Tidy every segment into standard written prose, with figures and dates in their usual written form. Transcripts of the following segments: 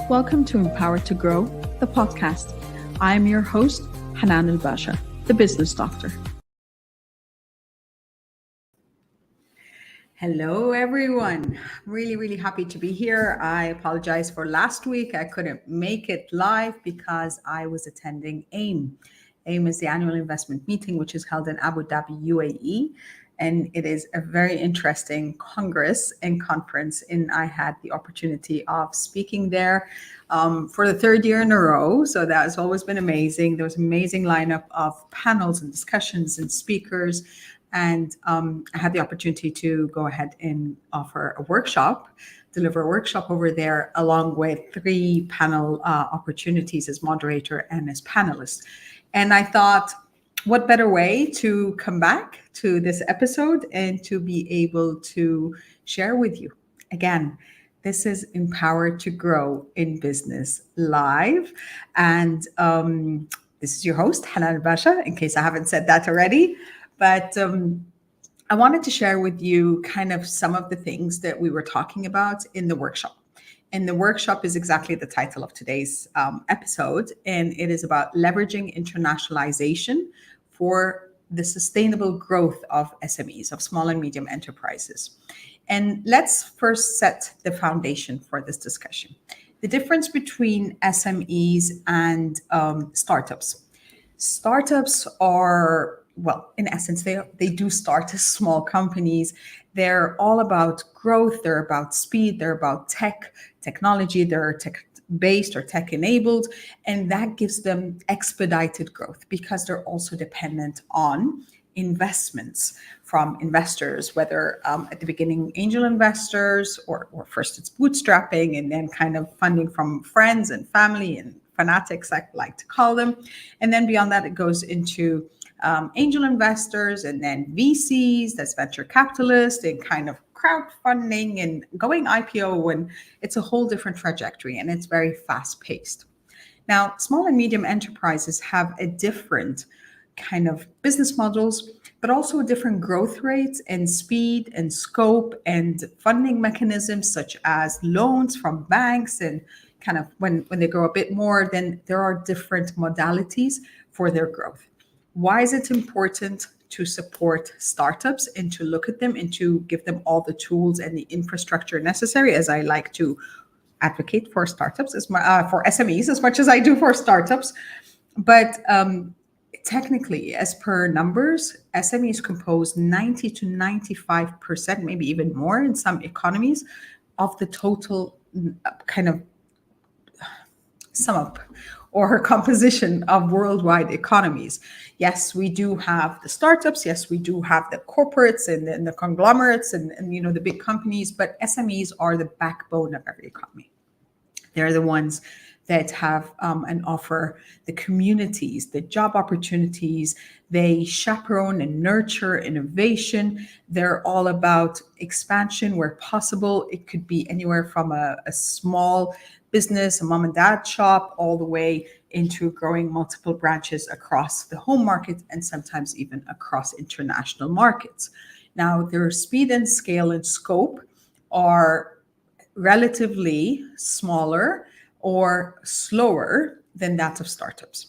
Welcome to Empowered to Grow, the podcast. I am your host, Hanan Al-Basha, the business doctor. Hello, everyone. Really happy to be here. I apologize for last week. I couldn't make it live because I was attending AIM. AIM is the annual investment meeting, which is held in Abu Dhabi, UAE. And it is a very interesting congress and conference. And I had the opportunity of speaking there for the third year in a row. So that has always been amazing. There was an amazing lineup of panels and discussions and speakers. And I had the opportunity to go ahead and offer a workshop, deliver a workshop over there, along with 3 panel opportunities as moderator and as panelist. And I thought, what better way to come back to this episode and to be able to share with you. Again, this is Empowered to Grow in Business Live. And this is your host, Hanan Al-Basha, in case I haven't said that already. But I wanted to share with you kind of some of the things that we were talking about in the workshop. And the workshop is exactly the title of today's episode. And it is about leveraging internationalization for the sustainable growth of SMEs, of small and medium enterprises. And let's first set the foundation for this discussion. The difference between SMEs and startups. Startups are, well, in essence, they do start as small companies. They're all about growth. They're about speed. They're about technology. They're tech-based or tech-enabled. And that gives them expedited growth because they're also dependent on investments from investors, whether at the beginning angel investors or first it's bootstrapping and then kind of funding from friends and family and fanatics, I like to call them. And then beyond that, it goes into angel investors and then VCs, that's venture capitalists, and kind of crowdfunding and going IPO, and it's a whole different trajectory and it's very fast paced. Now, small and medium enterprises have a different kind of business models, but also different growth rates and speed and scope and funding mechanisms such as loans from banks, and kind of when they grow a bit more, then there are different modalities for their growth. Why is it important to support startups and to look at them and to give them all the tools and the infrastructure necessary, as I like to advocate for startups, for SMEs as much as I do for startups? But technically, as per numbers, SMEs compose 90 to 95%, maybe even more in some economies, of the total kind of sum up or composition of worldwide economies. Yes, we do have the startups. Yes, we do have the corporates and the conglomerates and the big companies, but SMEs are the backbone of every economy. They're the ones that have and offer the communities, the job opportunities. They chaperone and nurture innovation. They're all about expansion where possible. It could be anywhere from a small business, a mom and dad shop, all the way into growing multiple branches across the home market and sometimes even across international markets. Now, their speed and scale and scope are relatively smaller or slower than that of startups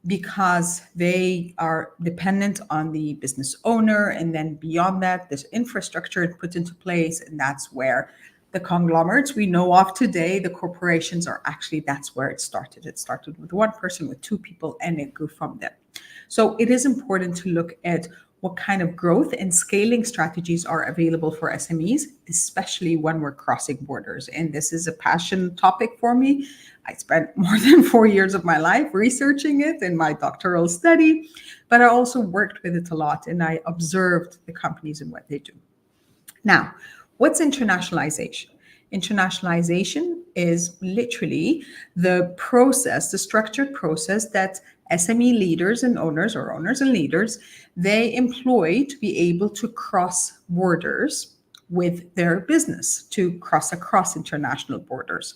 because they are dependent on the business owner. And then beyond that, there's infrastructure put into place. And that's where the conglomerates we know of today, the corporations, are actually, that's where it started. It started with one person, with 2 people, and it grew from there. So it is important to look at what kind of growth and scaling strategies are available for SMEs, especially when we're crossing borders. And this is a passion topic for me. I spent more than 4 years of my life researching it in my doctoral study, but I also worked with it a lot and I observed the companies and what they do. Now, what's internationalization? Internationalization is literally the process, the structured process that SME leaders and owners, or owners and leaders, they employ to be able to cross borders with their business, to cross across international borders.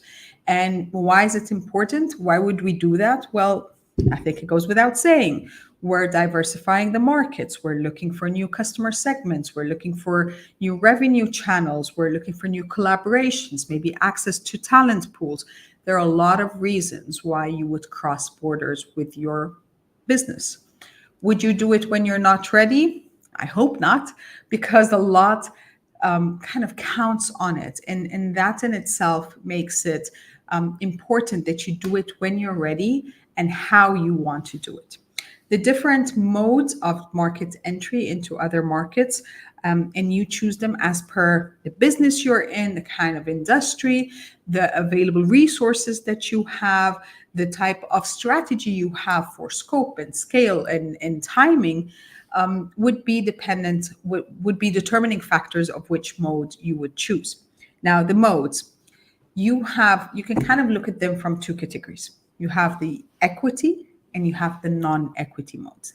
And why is it important? Why would we do that? Well, I think it goes without saying. We're diversifying the markets. We're looking for new customer segments. We're looking for new revenue channels. We're looking for new collaborations, maybe access to talent pools. there are a lot of reasons why you would cross borders with your business. Would you do it when you're not ready? I hope not, because a lot kind of counts on it. And that in itself makes it important that you do it when you're ready and how you want to do it. The different modes of market entry into other markets, and you choose them as per the business you're in, the kind of industry, the available resources that you have, the type of strategy you have for scope and scale and timing, would be determining factors of which mode you would choose. Now, the modes, you can kind of look at them from two categories. You have the equity and you have the non-equity modes.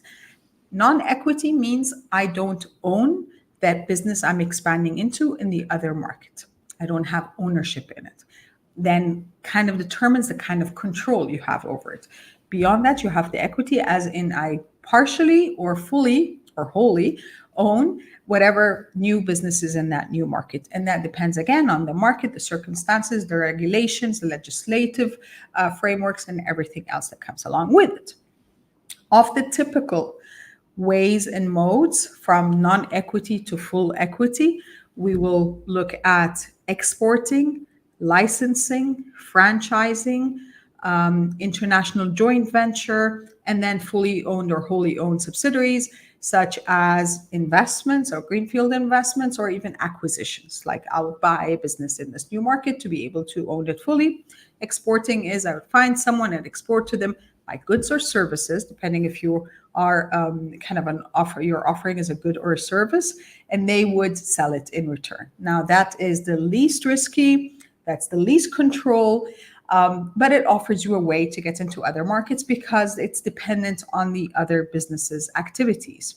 Non-equity means I don't own that business I'm expanding into in the other market. I don't have ownership in it. Then kind of determines the kind of control you have over it. Beyond that, you have the equity, as in I partially or fully or wholly own whatever new business is in that new market. And that depends again on the market, the circumstances, the regulations, the legislative frameworks, and everything else that comes along with it. Of the typical ways and modes from non-equity to full equity, we will look at exporting, licensing, franchising, international joint venture, and then fully owned or wholly owned subsidiaries, such as investments or greenfield investments, or even acquisitions. Like I'll buy a business in this new market to be able to own it fully. Exporting is I would find someone and export to them my goods or services, depending if you are kind of an offer, you're offering as a good or a service, and they would sell it in return. Now that is the least risky, that's the least control, but it offers you a way to get into other markets because it's dependent on the other businesses' activities.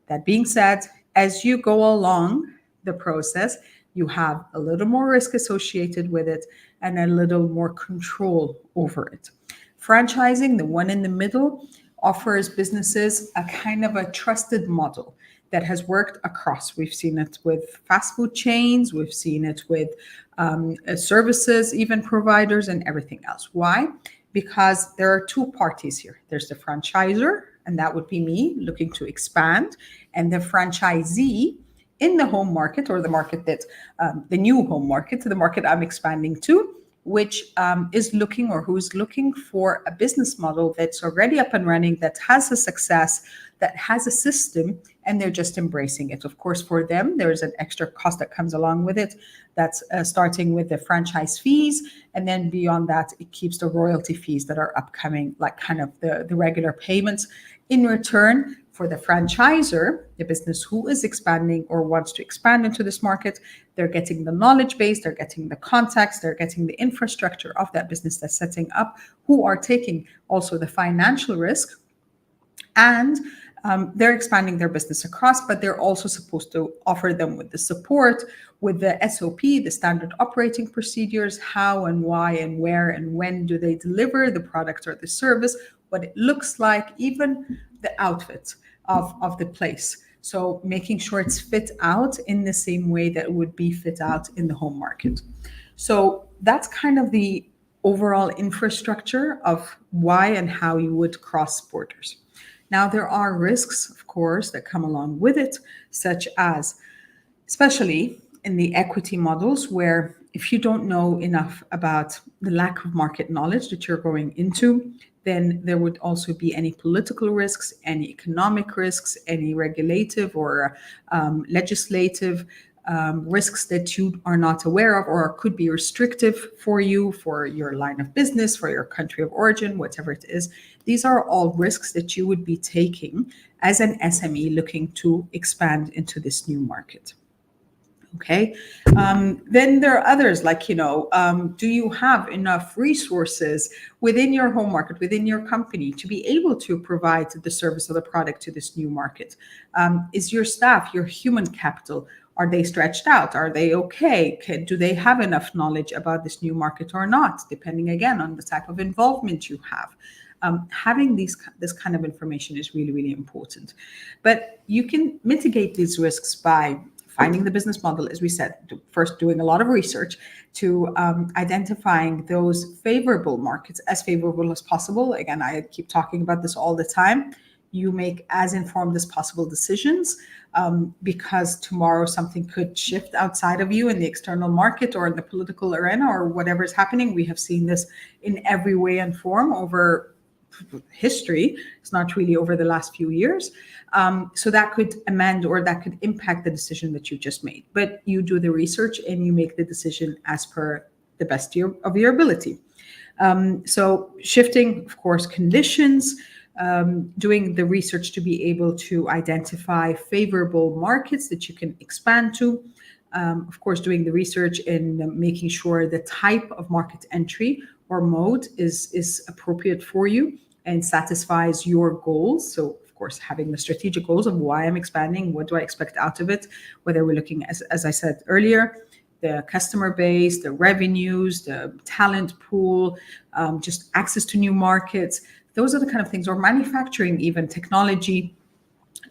That being said, as you go along the process, you have a little more risk associated with it and a little more control over it. Franchising, the one in the middle, offers businesses a kind of a trusted model that has worked across. We've seen it with fast food chains, we've seen it with services, even providers, and everything else. Why? Because there are two parties here. There's the franchisor, and that would be me looking to expand, and the franchisee in the home market, or the market that the new home market, the market I'm expanding to, which is looking, or who's looking for a business model that's already up and running, that has a success, that has a system, and they're just embracing it. Of course, for them, there's an extra cost that comes along with it. That's starting with the franchise fees. And then beyond that, it keeps the royalty fees that are upcoming, like kind of the regular payments. In return, for the franchisor, the business who is expanding or wants to expand into this market, they're getting the knowledge base, they're getting the contacts, they're getting the infrastructure of that business that's setting up, who are taking also the financial risk, and they're expanding their business across, but they're also supposed to offer them with the support, with the SOP, the standard operating procedures, how and why and where and when do they deliver the product or the service, what it looks like, even the outfit of the place. So making sure it's fit out in the same way that it would be fit out in the home market. So that's kind of the overall infrastructure of why and how you would cross borders. Now, there are risks, of course, that come along with it, such as, especially in the equity models, where if you don't know enough about the lack of market knowledge that you're going into, then there would also be any political risks, any economic risks, any regulative or legislative risks that you are not aware of or could be restrictive for you, for your line of business, for your country of origin, whatever it is. These are all risks that you would be taking as an SME looking to expand into this new market. Okay. Then there are others like, do you have enough resources within your home market, within your company to be able to provide the service or the product to this new market? Is your staff, your human capital, are they stretched out? Are they okay? Do they have enough knowledge about this new market or not? Depending again on the type of involvement you have. Having this kind of information is really, really important. But you can mitigate these risks by finding the business model, as we said, first doing a lot of research to identifying those favorable markets, as favorable as possible. Again, I keep talking about this all the time. You make as informed as possible decisions, because tomorrow something could shift outside of you in the external market or in the political arena or whatever is happening. We have seen this in every way and form over history. It's not really over the last few years. So that could amend or that could impact the decision that you just made. But you do the research and you make the decision as per the best of your ability. So shifting, of course, conditions, doing the research to be able to identify favorable markets that you can expand to. Of course, doing the research in making sure the type of market entry or mode is appropriate for you and satisfies your goals. So, of course, having the strategic goals of why I'm expanding, what do I expect out of it, whether we're looking, as I said earlier, the customer base, the revenues, the talent pool, just access to new markets. Those are the kind of things, or manufacturing, even technology.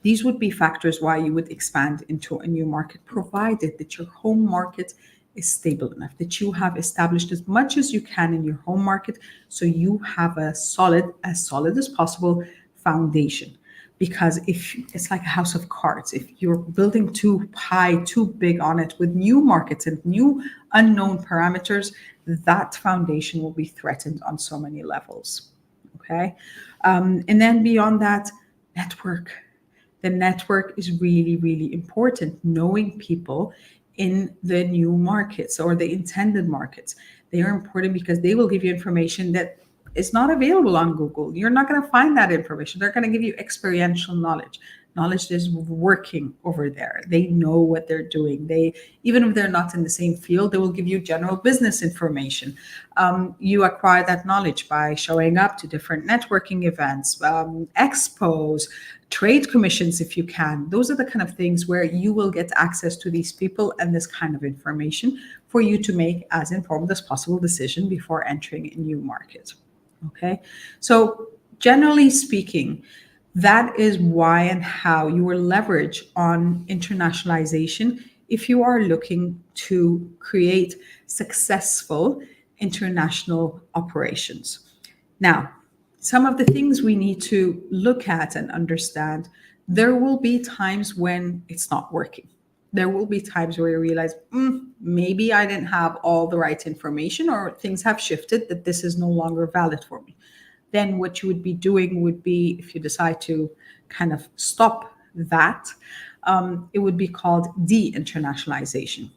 These would be factors why you would expand into a new market, provided that your home market is stable enough, that you have established as much as you can in your home market, so you have as solid as possible foundation. Because if it's like a house of cards, if you're building too high, too big on it with new markets and new unknown parameters, that foundation will be threatened on so many levels. Okay. And then beyond that, network. The network is really, really important. Knowing people in the new markets or the intended markets. They are important because they will give you information that is not available on Google. You're not going to find that information. They're going to give you experiential knowledge that is working over there. They know what they're doing. Even if they're not in the same field, they will give you general business information. You acquire that knowledge by showing up to different networking events, expos, trade commissions, if you can. Those are the kind of things where you will get access to these people and this kind of information for you to make as informed as possible decision before entering a new market. Okay, so generally speaking, that is why and how you will leverage on internationalization if you are looking to create successful international operations. Now, some of the things we need to look at and understand, there will be times when it's not working. There will be times where you realize, maybe I didn't have all the right information, or things have shifted that this is no longer valid for me. Then what you would be doing would be, if you decide to kind of stop that, it would be called de-internationalization.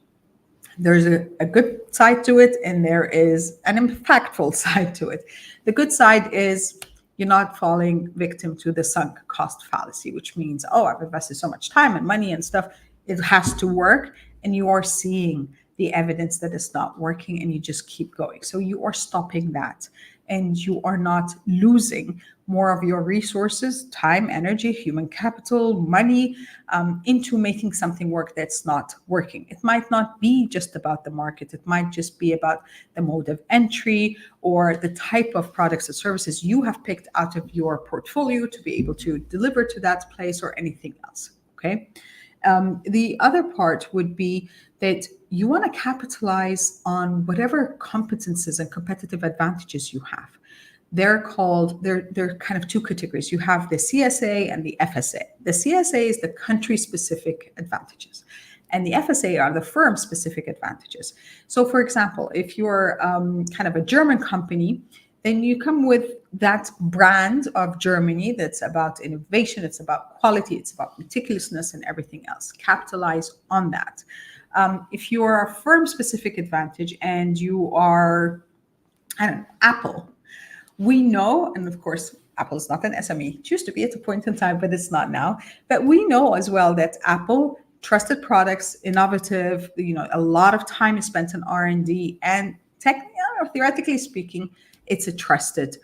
There's a good side to it, and there is an impactful side to it. The good side is you're not falling victim to the sunk cost fallacy, which means, I've invested so much time and money and stuff, it has to work, and you are seeing the evidence that it's not working, and you just keep going. So you are stopping that, and you are not losing more of your resources, time, energy, human capital, money, into making something work that's not working. It might not be just about the market. It might just be about the mode of entry or the type of products and services you have picked out of your portfolio to be able to deliver to that place, or anything else. Okay. The other part would be that you want to capitalize on whatever competences and competitive advantages you have. They're kind of two categories. You have the CSA and the FSA. The CSA is the country-specific advantages, and the FSA are the firm-specific advantages. So, for example, if you're kind of a German company, then you come with that brand of Germany that's about innovation, it's about quality, it's about meticulousness and everything else. Capitalize on that. If you are a firm-specific advantage and you are, Apple, we know, and of course, Apple is not an SME. It used to be at a point in time, but it's not now. But we know as well that Apple, trusted products, innovative, a lot of time is spent in R&D, and theoretically speaking, it's a trusted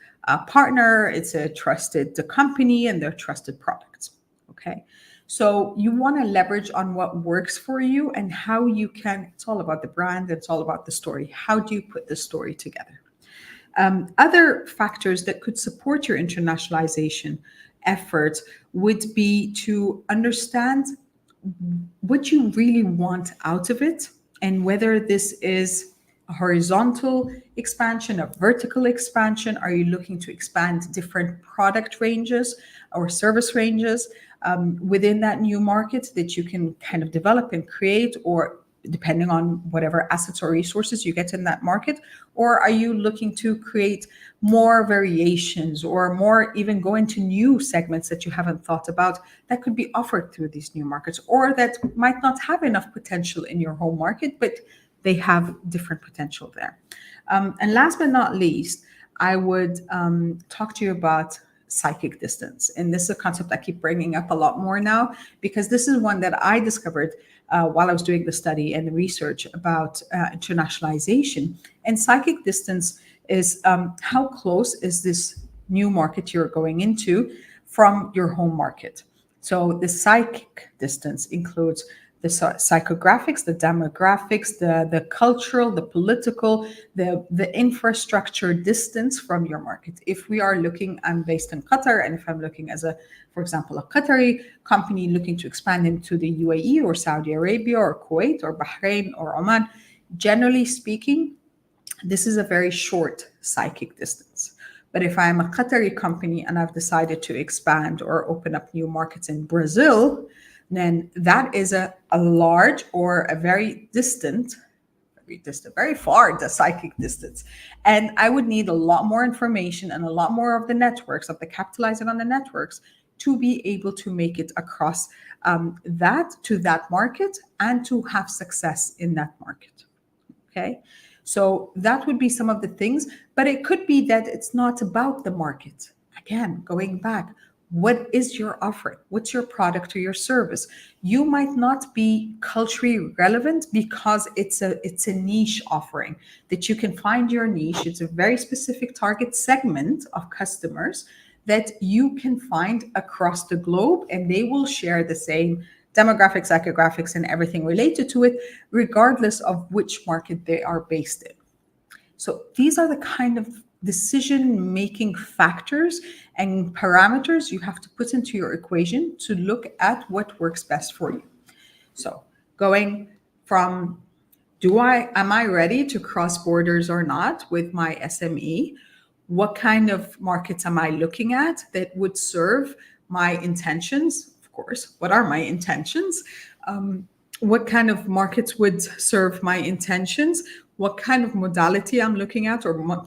partner, it's a trusted company, and they're trusted products. Okay. So you want to leverage on what works for you and how you can, it's all about the brand, it's all about the story. How do you put the story together? Other factors that could support your internationalization efforts would be to understand what you really want out of it, and whether this is a horizontal expansion, a vertical expansion. Are you looking to expand different product ranges or service ranges within that new market that you can kind of develop and create, or depending on whatever assets or resources you get in that market? Or are you looking to create more variations, or more even go into new segments that you haven't thought about that could be offered through these new markets, or that might not have enough potential in your home market, but they have different potential there? And last but not least, I would talk to you about psychic distance. And this is a concept I keep bringing up a lot more now, because this is one that I discovered while I was doing the study and the research about internationalization. And psychic distance is how close is this new market you're going into from your home market. So the psychic distance includes the psychographics, the demographics, the cultural, the political, the infrastructure distance from your market. If we are looking, I'm based in Qatar, and if I'm looking as a, for example, a Qatari company looking to expand into the UAE or Saudi Arabia or Kuwait or Bahrain or Oman, generally speaking, this is a very short psychic distance. But if I'm a Qatari company and I've decided to expand or open up new markets in Brazil, then that is a large or a very distant, very far the psychic distance. And I would need a lot more information and a lot more of the networks, of the capitalizing on the networks, to be able to make it across that to that market and to have success in that market. Okay. So that would be some of the things, but it could be that it's not about the market. Again, going back, what is your offering? What's your product or your service? You might not be culturally relevant because it's a niche offering that you can find your niche. It's a very specific target segment of customers that you can find across the globe, and they will share the same demographics, psychographics, and everything related to it, regardless of which market they are based in. So these are the kind of decision-making factors and parameters you have to put into your equation to look at what works best for you. So going from am I ready to cross borders or not with my SME? What kind of markets am I looking at that would serve my intentions? Of course, what are my intentions? What kind of markets would serve my intentions? What kind of modality I'm looking at, or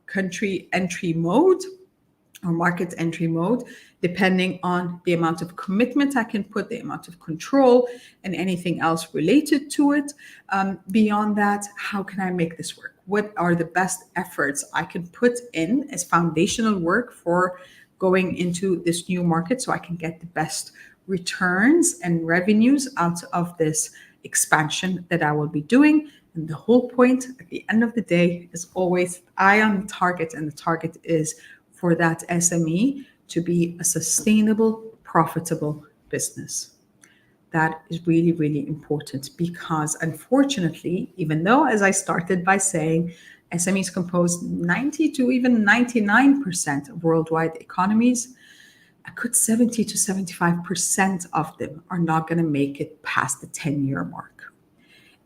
country entry mode or market entry mode, depending on the amount of commitment I can put, the amount of control, and anything else related to it. Beyond that, how can I make this work? What are the best efforts I can put in as foundational work for going into this new market so I can get the best returns and revenues out of this expansion that I will be doing? And the whole point at the end of the day is always eye on the target, and the target is for that SME to be a sustainable, profitable business. That is really, really important, because unfortunately, even though, as I started by saying, SMEs compose 90 to even 99% of worldwide economies, a good 70 to 75% of them are not going to make it past the 10-year mark.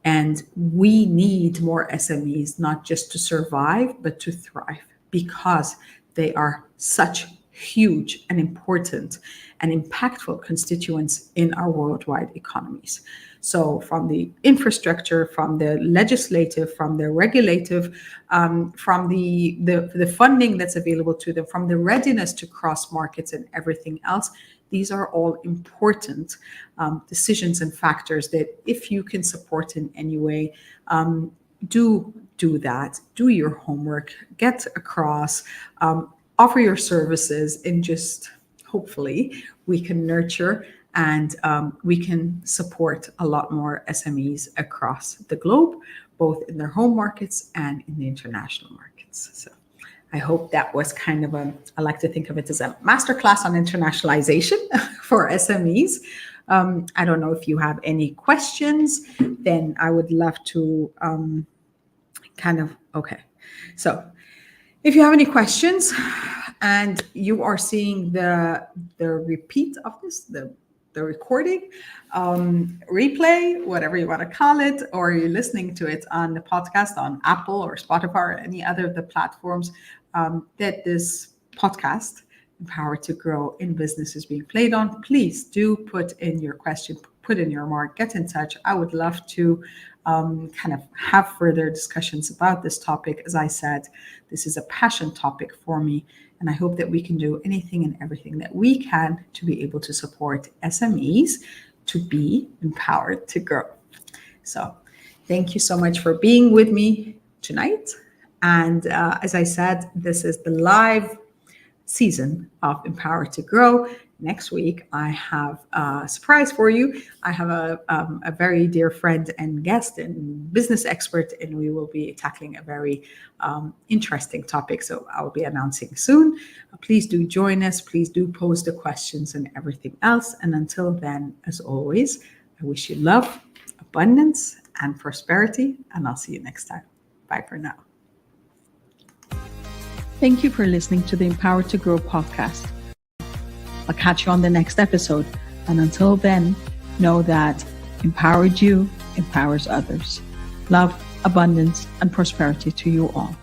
And we need more SMEs, not just to survive, but to thrive, because they are such huge and important and impactful constituents in our worldwide economies. So from the infrastructure, from the legislative, from the regulative, from the funding that's available to them, from the readiness to cross markets and everything else, these are all important decisions and factors that, if you can support in any way, do that, do your homework, get across, offer your services, and just hopefully we can nurture and we can support a lot more SMEs across the globe, both in their home markets and in the international markets. So I hope that was kind of I like to think of it as a masterclass on internationalization for SMEs. I don't know if you have any questions, then I would love to okay. So if you have any questions and you are seeing the repeat of this, the the recording, replay, whatever you want to call it, or you're listening to it on the podcast on Apple or Spotify or any other of the platforms that this podcast, Empowered to Grow in Business, is being played on, please do put in your question, put in your remark, get in touch. I would love to kind of have further discussions about this topic. As I said, this is a passion topic for me, and I hope that we can do anything and everything that we can to be able to support SMEs to be empowered to grow. So thank you so much for being with me tonight. And as I said, this is the live season of Empowered to Grow. Next week, I have a surprise for you. I have a very dear friend and guest and business expert, and we will be tackling a very interesting topic. So I will be announcing soon. Please do join us. Please do post the questions and everything else. And until then, as always, I wish you love, abundance, and prosperity. And I'll see you next time. Bye for now. Thank you for listening to the Empowered to Grow podcast. I'll catch you on the next episode. And until then, know that empowered you empowers others. Love, abundance, and prosperity to you all.